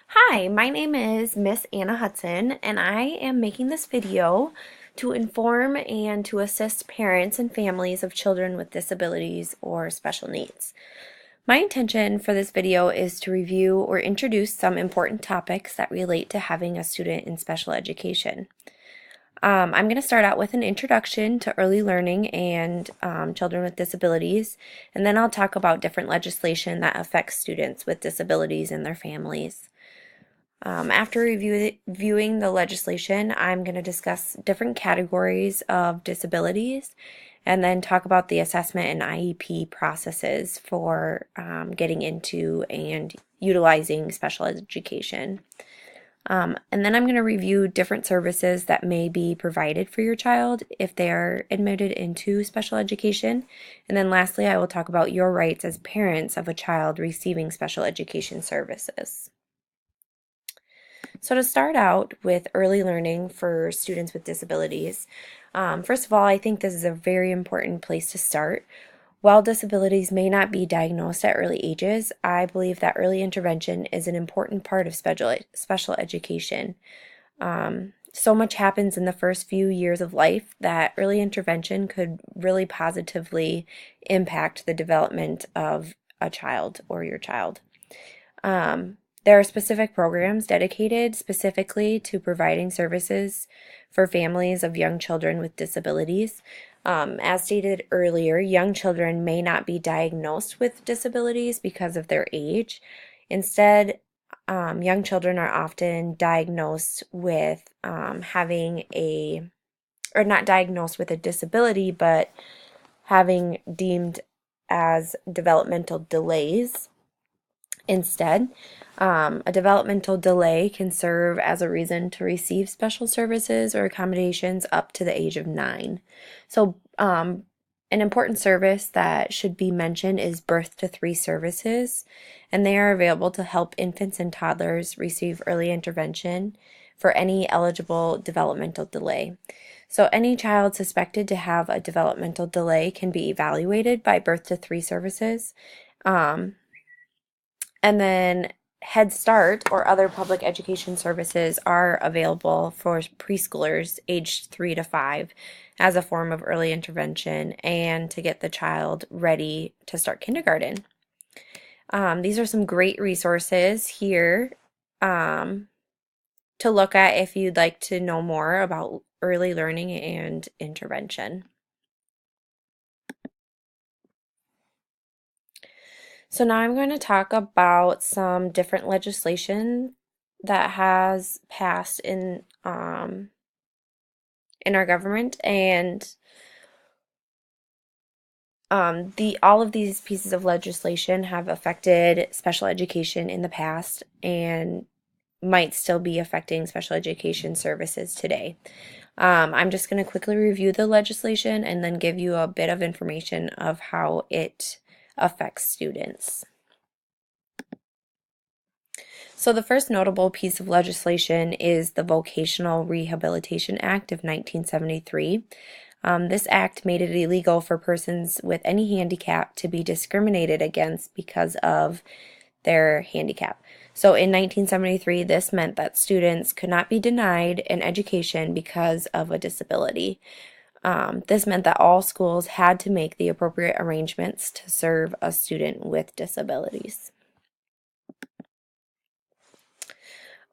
Hi, my name is Miss Anna Hudson, and I am making this video to inform and to assist parents and families of children with disabilities or special needs. My intention for this video is to review or introduce some important topics that relate to having a student in special education. I'm going to start out with an introduction to early learning and children with disabilities, and then I'll talk about different legislation that affects students with disabilities and their families. After reviewing the legislation, I'm going to discuss different categories of disabilities and then talk about the assessment and IEP processes for getting into and utilizing special education. And then I'm going to review different services that may be provided for your child if they are admitted into special education. And then lastly, I will talk about your rights as parents of a child receiving special education services. So to start out with early learning for students with disabilities, first of all, I think this is a very important place to start. While disabilities may not be diagnosed at early ages, I believe that early intervention is an important part of special education. So much happens in the first few years of life that early intervention could really positively impact the development of a child or your child. There are specific programs dedicated specifically to providing services for families of young children with disabilities. As stated earlier, young children may not be diagnosed with disabilities because of their age. Instead, young children are often diagnosed with or not diagnosed with a disability, but having deemed as developmental delays. Instead, a developmental delay can serve as a reason to receive special services or accommodations up to the age of 9. So, an important service that should be mentioned is Birth to 3 services, and they are available to help infants and toddlers receive early intervention for any eligible developmental delay. So, any child suspected to have a developmental delay can be evaluated by Birth to 3 services. And then Head Start or other public education services are available for preschoolers aged 3 to 5 as a form of early intervention and to get the child ready to start kindergarten. These are some great resources here to look at if you'd like to know more about early learning and intervention. So now I'm going to talk about some different legislation that has passed in our government, and the all of these pieces of legislation have affected special education in the past and might still be affecting special education services today. I'm just going to quickly review the legislation and then give you a bit of information of how it affects students. So the first notable piece of legislation is the Vocational Rehabilitation Act of 1973. This act made it illegal for persons with any handicap to be discriminated against because of their handicap. So in 1973, this meant that students could not be denied an education because of a disability. This meant that all schools had to make the appropriate arrangements to serve a student with disabilities.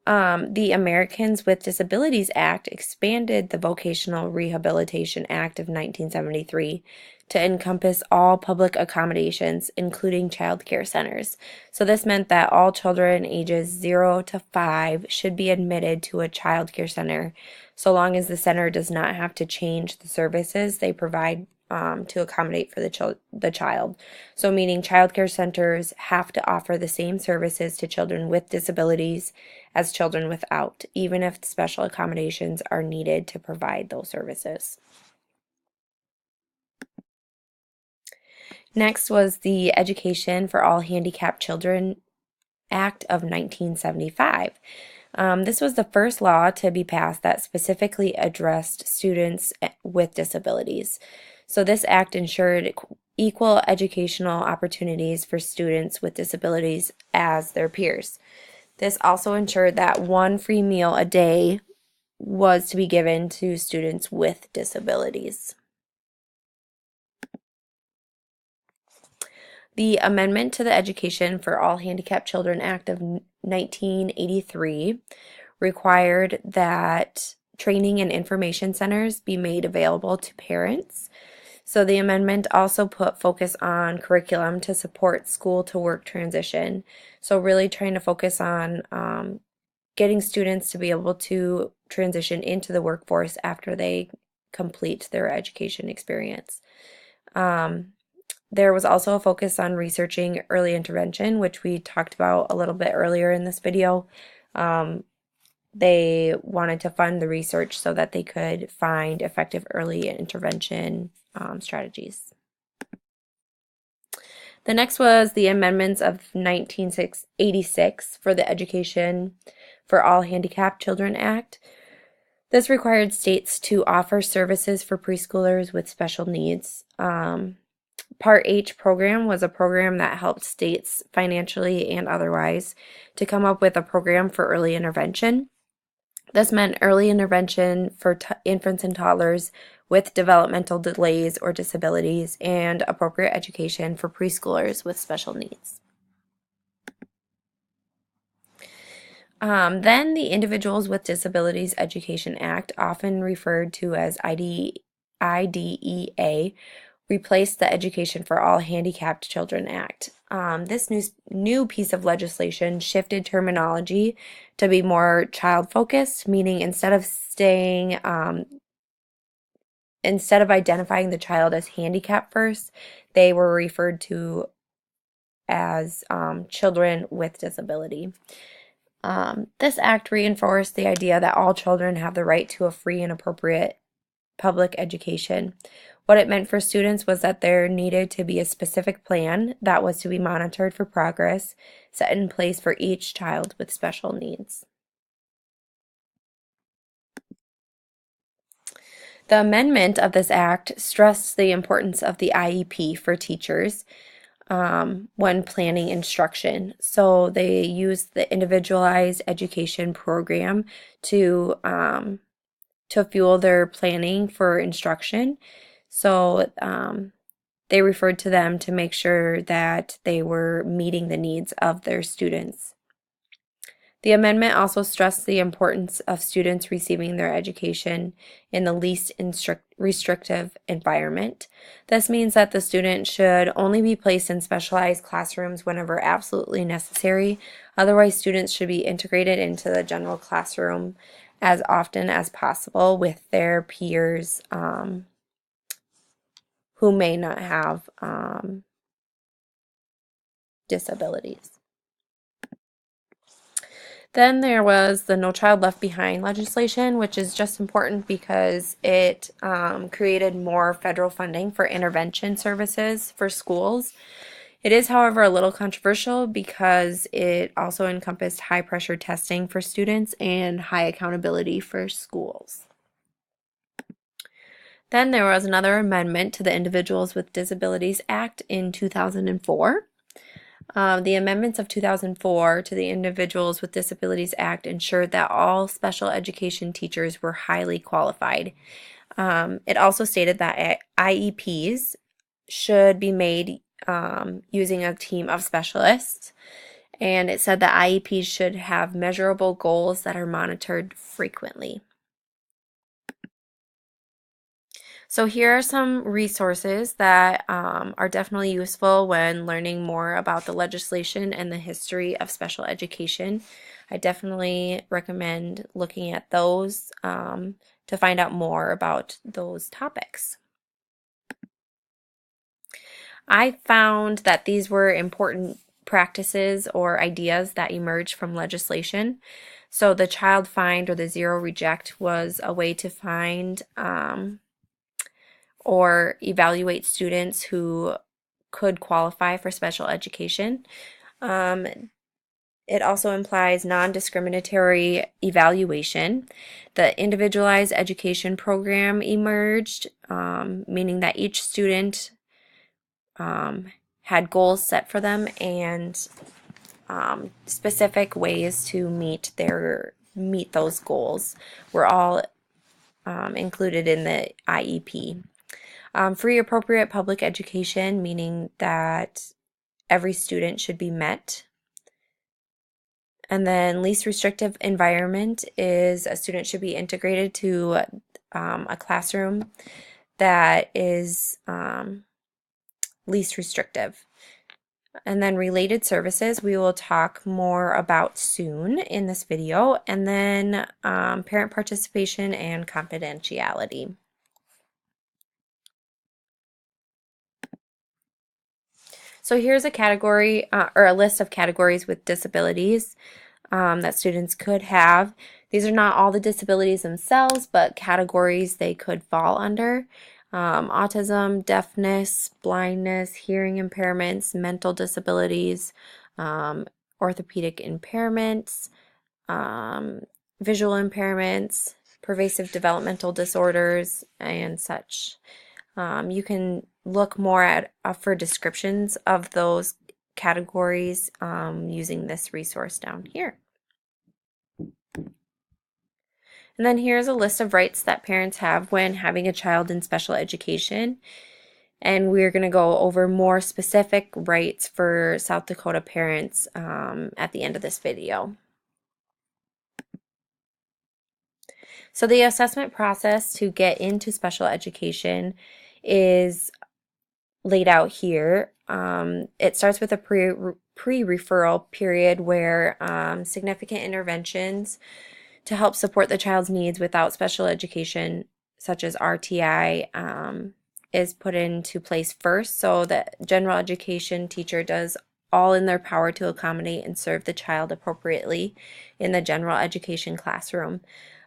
The Americans with Disabilities Act expanded the Vocational Rehabilitation Act of 1973 to encompass all public accommodations, including child care centers. So this meant that all children ages 0 to 5 should be admitted to a child care center, so long as the center does not have to change the services they provide to accommodate for the child. So meaning child care centers have to offer the same services to children with disabilities as children without, even if special accommodations are needed to provide those services. Next was the Education for All Handicapped Children Act of 1975. This was the first law to be passed that specifically addressed students with disabilities. So this act ensured equal educational opportunities for students with disabilities as their peers. This also ensured that one free meal a day was to be given to students with disabilities. The Amendment to the Education for All Handicapped Children Act of 1983 required that training and information centers be made available to parents. So the amendment also put focus on curriculum to support school to work transition. So really trying to focus on getting students to be able to transition into the workforce after they complete their education experience. There was also a focus on researching early intervention, which we talked about a little bit earlier in this video. They wanted to fund the research so that they could find effective early intervention strategies. The next was the amendments of 1986 for the Education for All Handicapped Children Act. This required states to offer services for preschoolers with special needs. Part H program was a program that helped states financially and otherwise to come up with a program for early intervention. This meant early intervention for infants and toddlers with developmental delays or disabilities and appropriate education for preschoolers with special needs. Then the Individuals with Disabilities Education Act, often referred to as IDEA, replaced the Education for All Handicapped Children Act. This new piece of legislation shifted terminology to be more child-focused, meaning instead of identifying the child as handicapped first, they were referred to as children with disability. This act reinforced the idea that all children have the right to a free and appropriate public education. What it meant for students was that there needed to be a specific plan that was to be monitored for progress set in place for each child with special needs. The amendment of this act stressed the importance of the IEP for teachers when planning instruction. So they used the Individualized Education Program to fuel their planning for instruction. So they referred to them to make sure that they were meeting the needs of their students. The amendment also stressed the importance of students receiving their education in the least restrictive environment. This means that the student should only be placed in specialized classrooms whenever absolutely necessary. Otherwise, students should be integrated into the general classroom as often as possible with their peers who may not have disabilities. Then there was the No Child Left Behind legislation, which is just important because it created more federal funding for intervention services for schools. It is, however, a little controversial because it also encompassed high pressure testing for students and high accountability for schools. Then there was another amendment to the Individuals with Disabilities Act in 2004. The amendments of 2004 to the Individuals with Disabilities Act ensured that all special education teachers were highly qualified. It also stated that IEPs should be made using a team of specialists, and it said that IEPs should have measurable goals that are monitored frequently. So here are some resources that are definitely useful when learning more about the legislation and the history of special education. I definitely recommend looking at those to find out more about those topics. I found that these were important practices or ideas that emerged from legislation. So the child find or the zero reject was a way to find or evaluate students who could qualify for special education. It also implies non-discriminatory evaluation. The Individualized Education Program emerged, meaning that each student had goals set for them and specific ways to meet those goals. We're all included in the IEP. Free appropriate public education, meaning that every student should be met. And then least restrictive environment is a student should be integrated to a classroom that is least restrictive. And then related services we will talk more about soon in this video. And then parent participation and confidentiality. So here's a category or a list of categories with disabilities that students could have. These are not all the disabilities themselves, but categories they could fall under. Autism, deafness, blindness, hearing impairments, mental disabilities, orthopedic impairments, visual impairments, pervasive developmental disorders, and such. You can look more at for descriptions of those categories using this resource down here. And then here's a list of rights that parents have when having a child in special education. And we're going to go over more specific rights for South Dakota parents at the end of this video. So the assessment process to get into special education is laid out here. It starts with a pre-referral period where significant interventions to help support the child's needs without special education, such as RTI, is put into place first. So the general education teacher does all in their power to accommodate and serve the child appropriately in the general education classroom.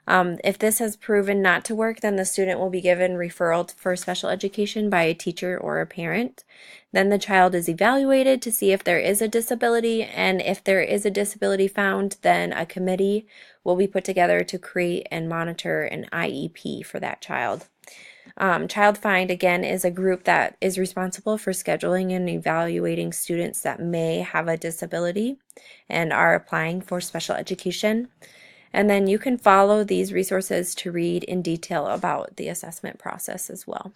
If this has proven not to work, then the student will be given referral for special education by a teacher or a parent. Then the child is evaluated to see if there is a disability, and if there is a disability found, then a committee will be put together to create and monitor an IEP for that child. Child Find, again, is a group that is responsible for scheduling and evaluating students that may have a disability and are applying for special education. And then you can follow these resources to read in detail about the assessment process as well.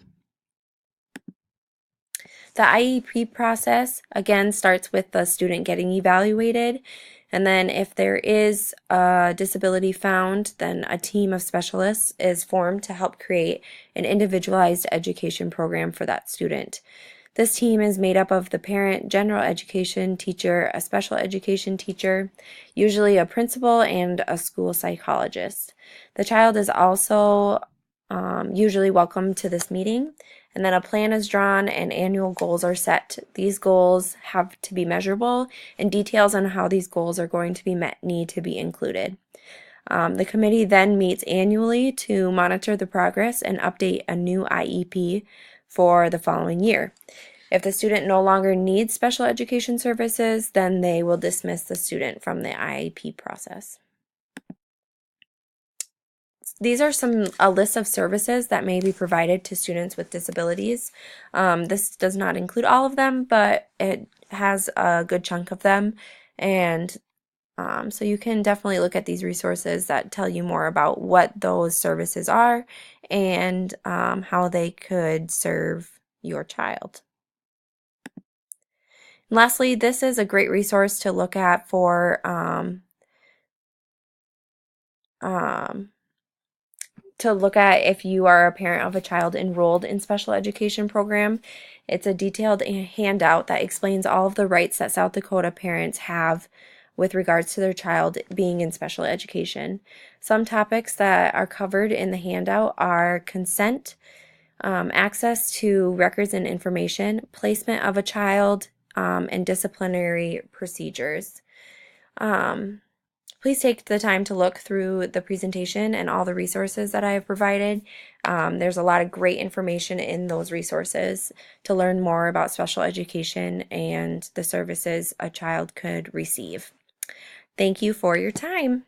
The IEP process, again, starts with the student getting evaluated. And then if there is a disability found, then a team of specialists is formed to help create an individualized education program for that student. This team is made up of the parent, general education teacher, a special education teacher, usually a principal, and a school psychologist. The child is also usually welcome to this meeting, and then a plan is drawn and annual goals are set. These goals have to be measurable, and details on how these goals are going to be met need to be included. The committee then meets annually to monitor the progress and update a new IEP for the following year. If the student no longer needs special education services, then they will dismiss the student from the IEP process. These are a list of services that may be provided to students with disabilities. This does not include all of them, but it has a good chunk of them. And so you can definitely look at these resources that tell you more about what those services are and how they could serve your child. And lastly, this is a great resource to look at for if you are a parent of a child enrolled in special education program. It's a detailed handout that explains all of the rights that South Dakota parents have with regards to their child being in special education. Some topics that are covered in the handout are consent, access to records and information, placement of a child, and disciplinary procedures. Please take the time to look through the presentation and all the resources that I have provided. There's a lot of great information in those resources to learn more about special education and the services a child could receive. Thank you for your time.